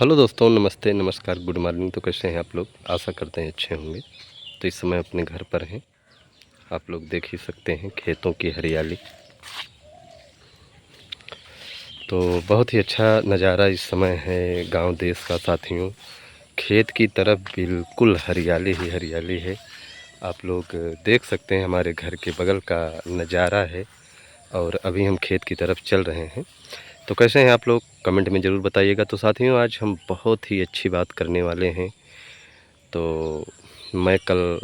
Hello दोस्तों, नमस्ते, नमस्कार, गुड मॉर्निंग। तो कैसे हैं आप लोग? आशा करते हैं अच्छे होंगे। तो इस समय अपने घर पर हैं। आप लोग देख ही सकते हैं खेतों की हरियाली। तो बहुत ही अच्छा नज़ारा इस समय है गांव देश का साथियों। खेत की तरफ बिल्कुल हरियाली ही हरियाली है। आप लोग देख सकते हैं हमारे घर के बगल का नज़ारा है और अभी हम खेत की तरफ चल रहे हैं। तो कैसे हैं आप लोग? कमेंट में ज़रूर बताइएगा। तो साथियों, आज हम बहुत ही अच्छी बात करने वाले हैं। तो मैं कल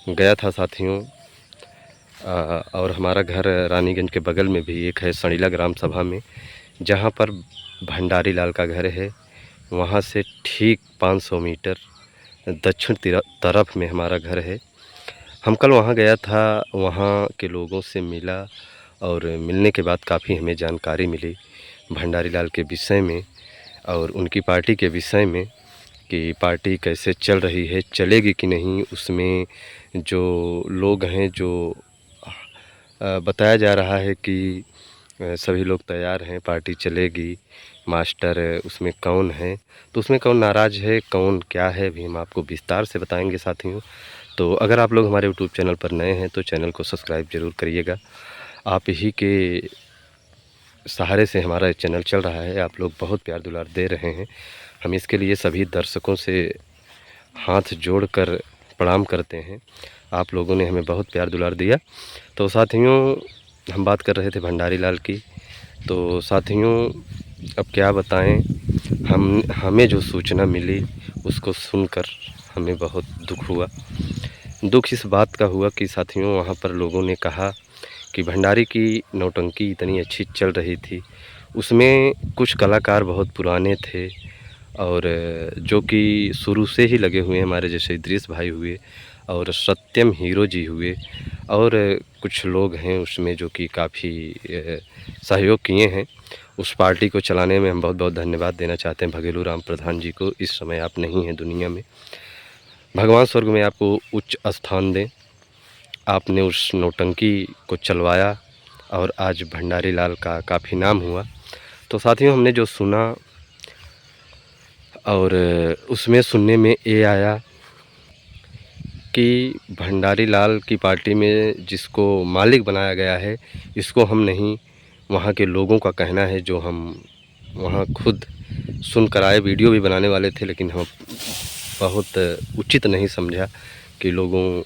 गया था साथियों, और हमारा घर रानीगंज के बगल में भी एक है सड़ीला ग्राम सभा में, जहाँ पर भंडारी लाल का घर है। वहाँ से ठीक 500 मीटर दक्षिण तरफ में हमारा घर है। हम कल वहाँ गया था, वहाँ के लोगों से मिला और मिलने के बाद काफ़ी हमें जानकारी मिली भंडारी लाल के विषय में और उनकी पार्टी के विषय में कि पार्टी कैसे चल रही है, चलेगी कि नहीं। उसमें जो लोग हैं, जो बताया जा रहा है कि सभी लोग तैयार हैं, पार्टी चलेगी। मास्टर उसमें कौन है, तो उसमें कौन नाराज़ है, कौन क्या है, अभी हम आपको विस्तार से बताएंगे साथियों। तो अगर आप लोग हमारे यूट्यूब चैनल पर नए हैं तो चैनल को सब्सक्राइब ज़रूर करिएगा। आप ही के सहारे से हमारा चैनल चल रहा है। आप लोग बहुत प्यार दुलार दे रहे हैं। हम इसके लिए सभी दर्शकों से हाथ जोड़कर प्रणाम करते हैं। आप लोगों ने हमें बहुत प्यार दुलार दिया। तो साथियों, हम बात कर रहे थे भंडारी लाल की। तो साथियों, अब क्या बताएं, हमें जो सूचना मिली उसको सुनकर हमें बहुत दुख हुआ। दुख इस बात का हुआ कि साथियों, वहाँ पर लोगों ने कहा कि भंडारी की नौटंकी इतनी अच्छी चल रही थी, उसमें कुछ कलाकार बहुत पुराने थे और जो कि शुरू से ही लगे हुए हैं, हमारे जैसे इद्रीस भाई हुए और सत्यम हीरो जी हुए और कुछ लोग हैं उसमें जो कि काफ़ी सहयोग किए हैं। उस पार्टी को चलाने में हम बहुत बहुत धन्यवाद देना चाहते हैं भगेलू राम प्रधान जी को। इस समय आप नहीं हैं दुनिया में, भगवान स्वर्ग में आपको उच्च स्थान दें। आपने उस नौटंकी को चलवाया और आज भंडारी लाल का काफ़ी नाम हुआ। तो साथियों, हमने जो सुना और उसमें सुनने में ये आया कि भंडारी लाल की पार्टी में जिसको मालिक बनाया गया है, इसको हम नहीं, वहाँ के लोगों का कहना है। जो हम वहाँ खुद सुन कर आए, वीडियो भी बनाने वाले थे, लेकिन हम बहुत उचित नहीं समझा कि लोगों,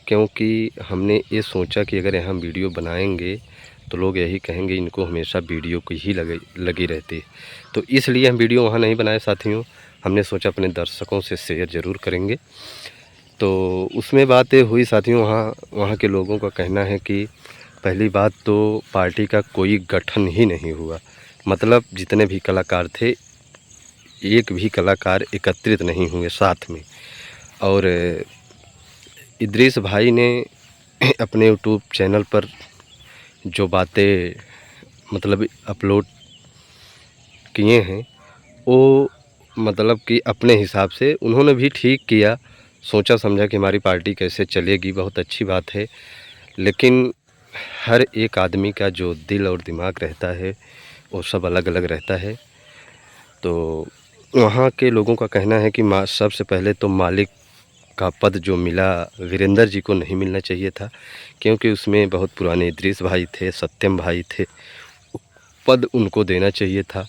क्योंकि हमने ये सोचा कि अगर यहाँ वीडियो बनाएंगे तो लोग यही कहेंगे इनको हमेशा वीडियो की ही लगी रहती है। तो इसलिए हम वीडियो वहाँ नहीं बनाए साथियों। हमने सोचा अपने दर्शकों से शेयर ज़रूर करेंगे। तो उसमें बातें हुई साथियों। वहाँ के लोगों का कहना है कि पहली बात तो पार्टी का कोई गठन ही नहीं हुआ। मतलब जितने भी कलाकार थे, एक भी कलाकार एकत्रित नहीं हुए साथ में। और इद्रीस भाई ने अपने यूट्यूब चैनल पर जो बातें मतलब अपलोड किए हैं, वो मतलब कि अपने हिसाब से उन्होंने भी ठीक किया, सोचा समझा कि हमारी पार्टी कैसे चलेगी, बहुत अच्छी बात है। लेकिन हर एक आदमी का जो दिल और दिमाग रहता है वो सब अलग अलग रहता है। तो वहाँ के लोगों का कहना है कि सबसे पहले तो मालिक का पद जो मिला वीरेंद्र जी को नहीं मिलना चाहिए था, क्योंकि उसमें बहुत पुराने इद्रीस भाई थे, सत्यम भाई थे, पद उनको देना चाहिए था।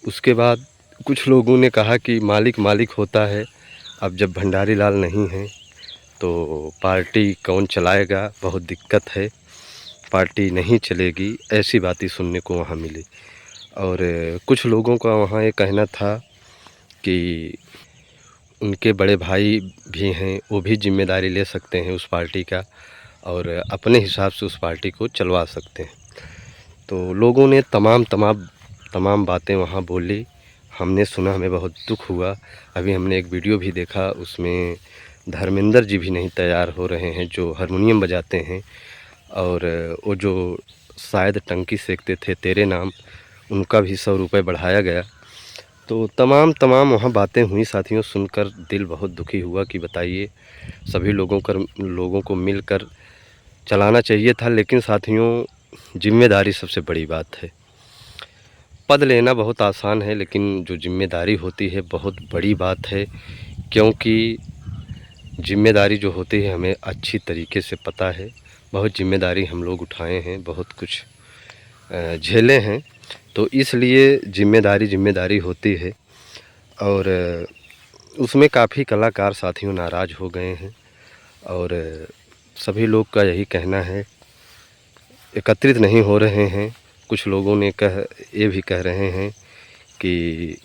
उसके बाद कुछ लोगों ने कहा कि मालिक मालिक होता है, अब जब भंडारी लाल नहीं हैं तो पार्टी कौन चलाएगा, बहुत दिक्कत है, पार्टी नहीं चलेगी, ऐसी बातें सुनने को वहाँ मिली। और कुछ लोगों का वहाँ ये कहना था कि उनके बड़े भाई भी हैं, वो भी जिम्मेदारी ले सकते हैं उस पार्टी का और अपने हिसाब से उस पार्टी को चलवा सकते हैं। तो लोगों ने तमाम बातें वहाँ बोली, हमने सुना, हमें बहुत दुख हुआ। अभी हमने एक वीडियो भी देखा, उसमें धर्मेंद्र जी भी नहीं तैयार हो रहे हैं, जो हारमोनियम बजाते हैं और वो जो शायद टंकी सेकते थे तेरे नाम, उनका भी 100 रुपये बढ़ाया गया। तो तमाम वहाँ बातें हुई साथियों। सुनकर दिल बहुत दुखी हुआ कि बताइए, सभी लोगों को मिलकर चलाना चाहिए था, लेकिन साथियों जिम्मेदारी सबसे बड़ी बात है। पद लेना बहुत आसान है, लेकिन जो ज़िम्मेदारी होती है बहुत बड़ी बात है। क्योंकि ज़िम्मेदारी जो होती है हमें अच्छी तरीके से पता है। बहुत ज़िम्मेदारी हम लोग उठाए हैं, बहुत कुछ झेले हैं, तो इसलिए ज़िम्मेदारी होती है। और उसमें काफ़ी कलाकार साथियों नाराज़ हो गए हैं और सभी लोग का यही कहना है, एकत्रित नहीं हो रहे हैं। कुछ लोगों ने ये भी कह रहे हैं कि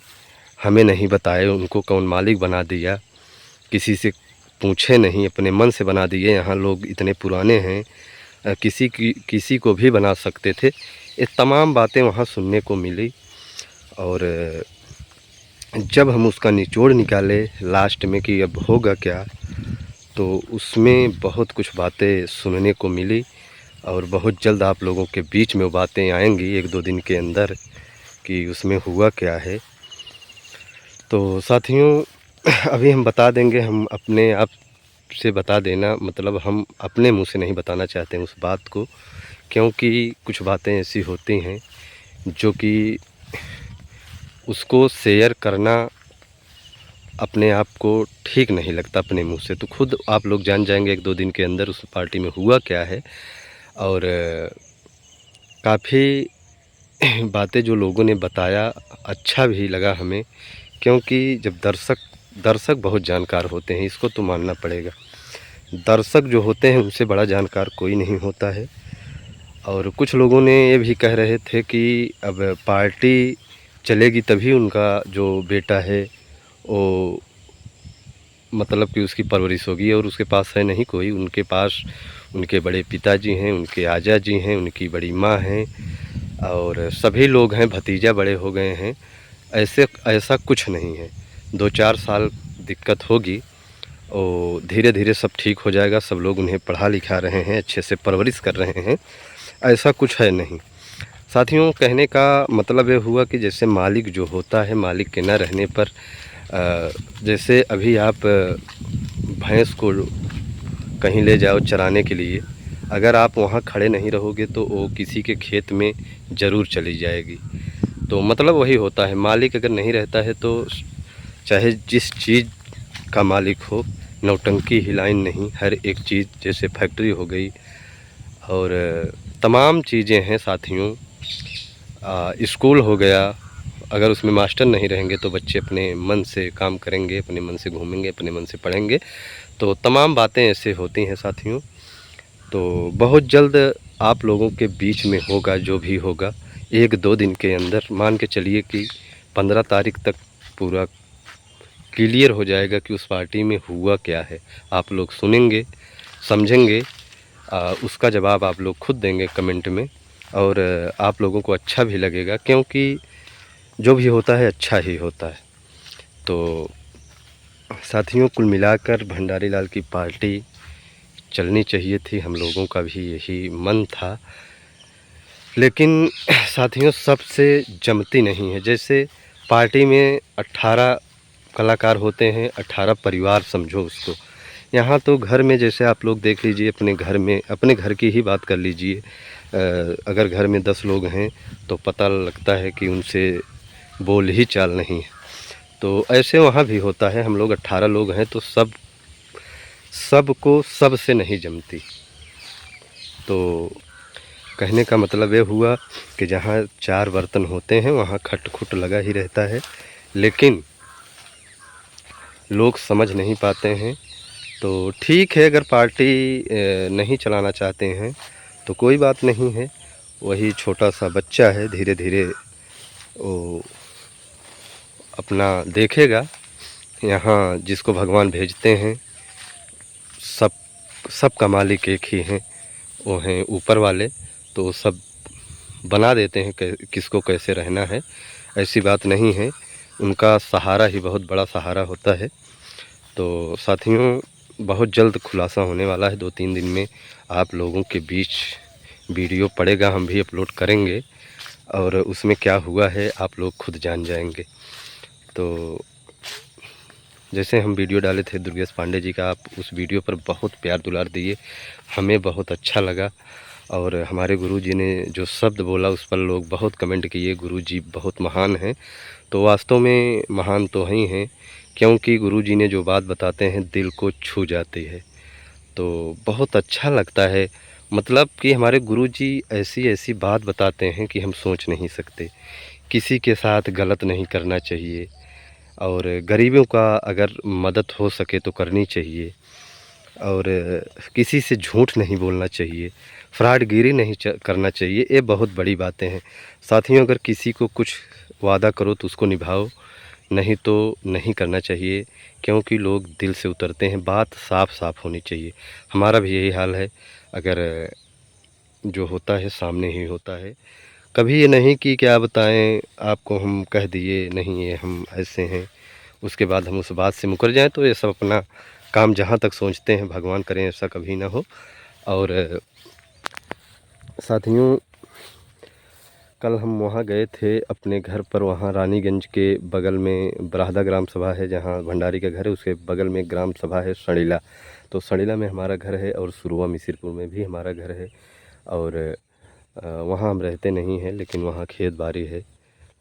हमें नहीं बताए, उनको कौन मालिक बना दिया, किसी से पूछे नहीं, अपने मन से बना दिए। यहाँ लोग इतने पुराने हैं, किसी को भी बना सकते थे। ये तमाम बातें वहाँ सुनने को मिली और जब हम उसका निचोड़ निकाले लास्ट में कि अब होगा क्या, तो उसमें बहुत कुछ बातें सुनने को मिली और बहुत जल्द आप लोगों के बीच में वो बातें आएंगी 1-2 दिन के अंदर कि उसमें हुआ क्या है। तो साथियों, अभी हम बता देंगे, हम अपने आप से बता देना, मतलब हम अपने मुंह से नहीं बताना चाहते हैं उस बात को, क्योंकि कुछ बातें ऐसी होती हैं जो कि उसको शेयर करना अपने आप को ठीक नहीं लगता अपने मुंह से। तो खुद आप लोग जान जाएंगे 1-2 दिन के अंदर उस पार्टी में हुआ क्या है। और काफ़ी बातें जो लोगों ने बताया अच्छा भी लगा हमें, क्योंकि जब दर्शक बहुत जानकार होते हैं, इसको तो मानना पड़ेगा। दर्शक जो होते हैं उनसे बड़ा जानकार कोई नहीं होता है। और कुछ लोगों ने ये भी कह रहे थे कि अब पार्टी चलेगी तभी उनका जो बेटा है वो, मतलब कि उसकी परवरिश होगी, और उसके पास है नहीं कोई। उनके पास उनके बड़े पिताजी हैं, उनके आजा जी हैं, उनकी बड़ी माँ हैं और सभी लोग हैं, भतीजा बड़े हो गए हैं। ऐसा कुछ नहीं है। 2-4 साल दिक्कत होगी और धीरे धीरे सब ठीक हो जाएगा। सब लोग उन्हें पढ़ा लिखा रहे हैं, अच्छे से परवरिश कर रहे हैं, ऐसा कुछ है नहीं। साथियों, कहने का मतलब ये हुआ कि जैसे मालिक जो होता है, मालिक के न रहने पर जैसे अभी आप भैंस को कहीं ले जाओ चराने के लिए, अगर आप वहाँ खड़े नहीं रहोगे तो वो किसी के खेत में ज़रूर चली जाएगी। तो मतलब वही होता है, मालिक अगर नहीं रहता है तो चाहे जिस चीज़ का मालिक हो, नौटंकी ही लाइन नहीं, हर एक चीज़, जैसे फैक्ट्री हो गई और तमाम चीज़ें हैं साथियों। स्कूल हो गया, अगर उसमें मास्टर नहीं रहेंगे तो बच्चे अपने मन से काम करेंगे, अपने मन से घूमेंगे, अपने मन से पढ़ेंगे। तो तमाम बातें ऐसे होती हैं साथियों। तो बहुत जल्द आप लोगों के बीच में होगा जो भी होगा, 1-2 दिन के अंदर। मान के चलिए कि 15 तारीख तक पूरा क्लियर हो जाएगा कि उस पार्टी में हुआ क्या है। आप लोग सुनेंगे, समझेंगे, उसका जवाब आप लोग खुद देंगे कमेंट में और आप लोगों को अच्छा भी लगेगा, क्योंकि जो भी होता है अच्छा ही होता है। तो साथियों, कुल मिलाकर भंडारी लाल की पार्टी चलनी चाहिए थी, हम लोगों का भी यही मन था, लेकिन साथियों सबसे जमती नहीं है। जैसे पार्टी में 18 कलाकार होते हैं, 18 परिवार समझो उसको। यहाँ तो घर में जैसे आप लोग देख लीजिए, अपने घर में, अपने घर की ही बात कर लीजिए, अगर घर में 10 लोग हैं तो पता लगता है कि उनसे बोल ही चाल नहीं है। तो ऐसे वहाँ भी होता है, हम लोग 18 लोग हैं तो सबको सबसे नहीं जमती। तो कहने का मतलब ये हुआ कि जहाँ 4 बर्तन होते हैं वहाँ खट-खुट लगा ही रहता है, लेकिन लोग समझ नहीं पाते हैं। तो ठीक है, अगर पार्टी नहीं चलाना चाहते हैं तो कोई बात नहीं है, वही छोटा सा बच्चा है, धीरे धीरे वो अपना देखेगा। यहाँ जिसको भगवान भेजते हैं, सब सबका मालिक एक ही हैं, वो हैं ऊपर वाले। तो सब बना देते हैं किसको कैसे रहना है, ऐसी बात नहीं है। उनका सहारा ही बहुत बड़ा सहारा होता है। तो साथियों, बहुत जल्द खुलासा होने वाला है, 2-3 दिन में आप लोगों के बीच वीडियो पड़ेगा, हम भी अपलोड करेंगे और उसमें क्या हुआ है आप लोग खुद जान जाएंगे। तो जैसे हम वीडियो डाले थे दुर्गेश पांडे जी का, आप उस वीडियो पर बहुत प्यार दुलार दिए, हमें बहुत अच्छा लगा और हमारे गुरुजी ने जो शब्द बोला उस पर लोग बहुत कमेंट किए, गुरुजी बहुत महान हैं। तो वास्तव में महान तो ही हैं, क्योंकि गुरुजी ने जो बात बताते हैं दिल को छू जाती है। तो बहुत अच्छा लगता है, मतलब कि हमारे गुरुजी ऐसी ऐसी बात बताते हैं कि हम सोच नहीं सकते। किसी के साथ गलत नहीं करना चाहिए, और गरीबों का अगर मदद हो सके तो करनी चाहिए, और किसी से झूठ नहीं बोलना चाहिए, फ्रॉडगिरी नहीं करना चाहिए। ये बहुत बड़ी बातें हैं साथियों। अगर किसी को कुछ वादा करो तो उसको निभाओ, नहीं तो नहीं करना चाहिए, क्योंकि लोग दिल से उतरते हैं। बात साफ साफ होनी चाहिए। हमारा भी यही हाल है, अगर जो होता है सामने ही होता है। कभी ये नहीं कि क्या बताएं आपको, हम कह दिए नहीं ये हम ऐसे हैं, उसके बाद हम उस बात से मुकर जाएं, तो ये सब अपना काम जहाँ तक सोचते हैं, भगवान करें ऐसा कभी ना हो। और साथियों, कल हम वहाँ गए थे अपने घर पर। वहाँ रानीगंज के बगल में बराहदा ग्राम सभा है, जहाँ भंडारी का घर है, उसके बगल में ग्राम सभा है सड़ीला। तो सड़ीला में हमारा घर है, और सुरवा मिसिरपुर में भी हमारा घर है। और वहाँ हम रहते नहीं हैं, लेकिन वहाँ खेत बाड़ी है,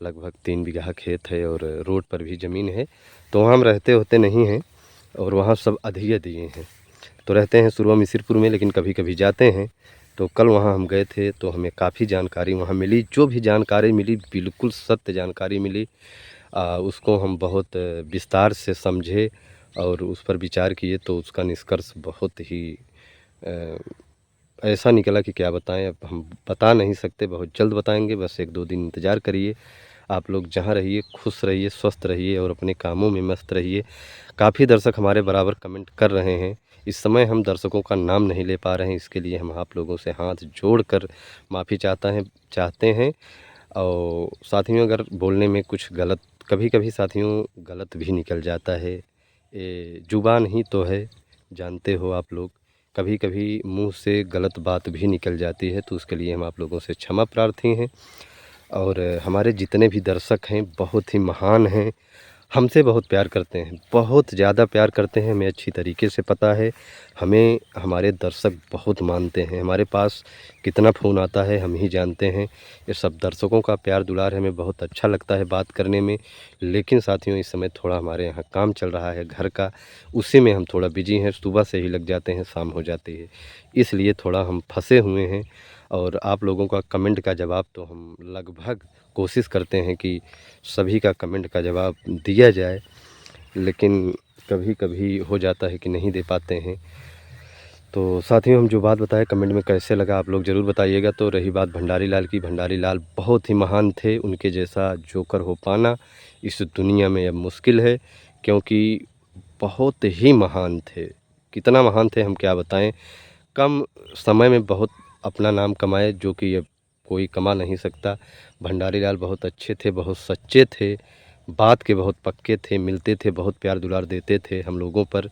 लगभग 3 बीघा खेत है, और रोड पर भी ज़मीन है। तो वहाँ हम रहते होते नहीं हैं, और वहाँ सब अधिये दिए हैं। तो रहते हैं सुरवा मिसिरपुर में, लेकिन कभी कभी जाते हैं। तो कल वहाँ हम गए थे, तो हमें काफ़ी जानकारी वहाँ मिली। जो भी जानकारी मिली बिल्कुल सत्य जानकारी मिली। उसको हम बहुत विस्तार से समझे और उस पर विचार किए, तो उसका निष्कर्ष बहुत ही ऐसा निकला कि क्या बताएं। अब हम बता नहीं सकते, बहुत जल्द बताएंगे, बस 1-2 दिन इंतज़ार करिए। आप लोग जहाँ रहिए खुश रहिए, स्वस्थ रहिए, और अपने कामों में मस्त रहिए। काफ़ी दर्शक हमारे बराबर कमेंट कर रहे हैं। इस समय हम दर्शकों का नाम नहीं ले पा रहे हैं, इसके लिए हम आप लोगों से हाथ जोड़कर माफ़ी चाहते हैं। और साथियों, अगर बोलने में कुछ गलत, कभी कभी साथियों गलत भी निकल जाता है। ये ज़ुबान ही तो है, जानते हो आप लोग। कभी कभी मुंह से गलत बात भी निकल जाती है, तो उसके लिए हम आप लोगों से क्षमा प्रार्थी हैं। और हमारे जितने भी दर्शक हैं बहुत ही महान हैं, हमसे बहुत प्यार करते हैं, बहुत ज़्यादा प्यार करते हैं, हमें अच्छी तरीके से पता है। हमें हमारे दर्शक बहुत मानते हैं, हमारे पास कितना फ़ोन आता है हम ही जानते हैं। ये सब दर्शकों का प्यार दुलार हमें बहुत अच्छा लगता है बात करने में। लेकिन साथियों, इस समय थोड़ा हमारे यहाँ काम चल रहा है घर का, उसी में हम थोड़ा बिजी हैं। सुबह से ही लग जाते हैं, शाम हो जाती है, इसलिए थोड़ा हम फंसे हुए हैं। और आप लोगों का कमेंट का जवाब तो हम लगभग कोशिश करते हैं कि सभी का कमेंट का जवाब दिया जाए, लेकिन कभी कभी हो जाता है कि नहीं दे पाते हैं। तो साथियों, हम जो बात बताए कमेंट में कैसे लगा आप लोग ज़रूर बताइएगा। तो रही बात भंडारी लाल की, भंडारी लाल बहुत ही महान थे, उनके जैसा जोकर हो पाना इस दुनिया में अब मुश्किल है, क्योंकि बहुत ही महान थे। कितना महान थे हम क्या बताएं। कम समय में बहुत अपना नाम कमाए, जो कि अब कोई कमा नहीं सकता। भंडारी लाल बहुत अच्छे थे, बहुत सच्चे थे, बात के बहुत पक्के थे, मिलते थे, बहुत प्यार दुलार देते थे हम लोगों पर,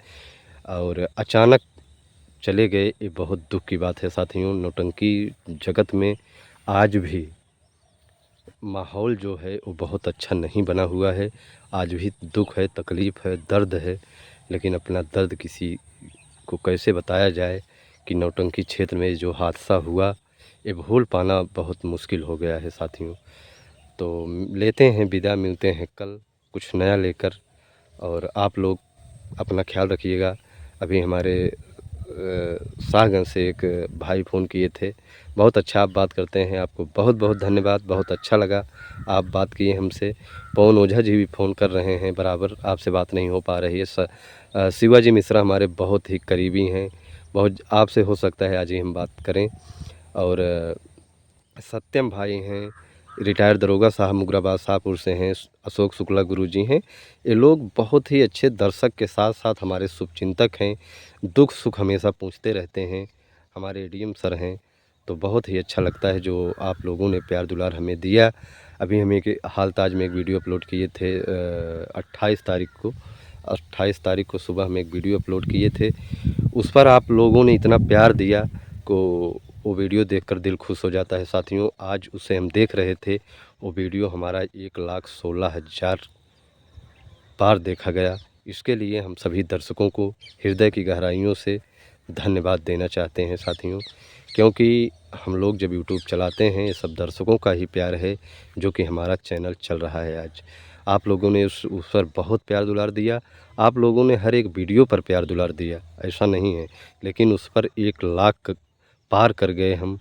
और अचानक चले गए, ये बहुत दुख की बात है साथियों। नौटंकी जगत में आज भी माहौल जो है वो बहुत अच्छा नहीं बना हुआ है। आज भी दुख है, तकलीफ़ है, दर्द है, लेकिन अपना दर्द किसी को कैसे बताया जाए कि नौटंकी क्षेत्र में जो हादसा हुआ, ये भूल पाना बहुत मुश्किल हो गया है साथियों। तो लेते हैं विदा, मिलते हैं कल कुछ नया लेकर। और आप लोग अपना ख्याल रखिएगा। अभी हमारे शाहगंज से एक भाई फ़ोन किए थे, बहुत अच्छा आप बात करते हैं, आपको बहुत बहुत धन्यवाद, बहुत अच्छा लगा आप बात किए हमसे। पवन ओझा जी भी फ़ोन कर रहे हैं, बराबर आपसे बात नहीं हो पा रही है। शिवाजी मिश्रा हमारे बहुत ही करीबी हैं, बहुत आपसे हो सकता है आज ही हम बात करें। और सत्यम भाई हैं, रिटायर दरोगा साहब मुगराबाद शाहपुर से हैं, अशोक शुक्ला गुरुजी हैं। ये लोग बहुत ही अच्छे दर्शक के साथ साथ हमारे शुभचिंतक हैं, दुख सुख हमेशा पूछते रहते हैं। हमारे एडीएम सर हैं। तो बहुत ही अच्छा लगता है जो आप लोगों ने प्यार दुलार हमें दिया। अभी हम एक हाल ताज में एक वीडियो अपलोड किए थे 28 तारीख को सुबह हम एक वीडियो अपलोड किए थे। उस पर आप लोगों ने इतना प्यार दिया को वो वीडियो देखकर दिल खुश हो जाता है साथियों। आज उसे हम देख रहे थे, वो वीडियो हमारा 1,16,000 बार देखा गया। इसके लिए हम सभी दर्शकों को हृदय की गहराइयों से धन्यवाद देना चाहते हैं साथियों, क्योंकि हम लोग जब यूट्यूब चलाते हैं, ये सब दर्शकों का ही प्यार है जो कि हमारा चैनल चल रहा है आज। आप लोगों ने उस पर बहुत प्यार दुलार दिया। आप लोगों ने हर एक वीडियो पर प्यार दुलार दिया, ऐसा नहीं है। लेकिन उस पर 1 लाख पार कर गए हम।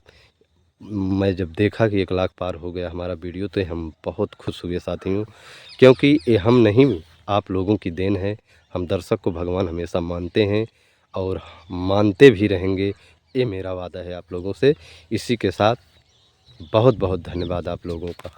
मैं जब देखा कि 1 लाख पार हो गया हमारा वीडियो, तो हम बहुत खुश हुए साथियों, क्योंकि ये हम नहीं, आप लोगों की देन है। हम दर्शक को भगवान हमेशा मानते हैं और मानते भी रहेंगे, ये मेरा वादा है आप लोगों से। इसी के साथ बहुत बहुत धन्यवाद आप लोगों का।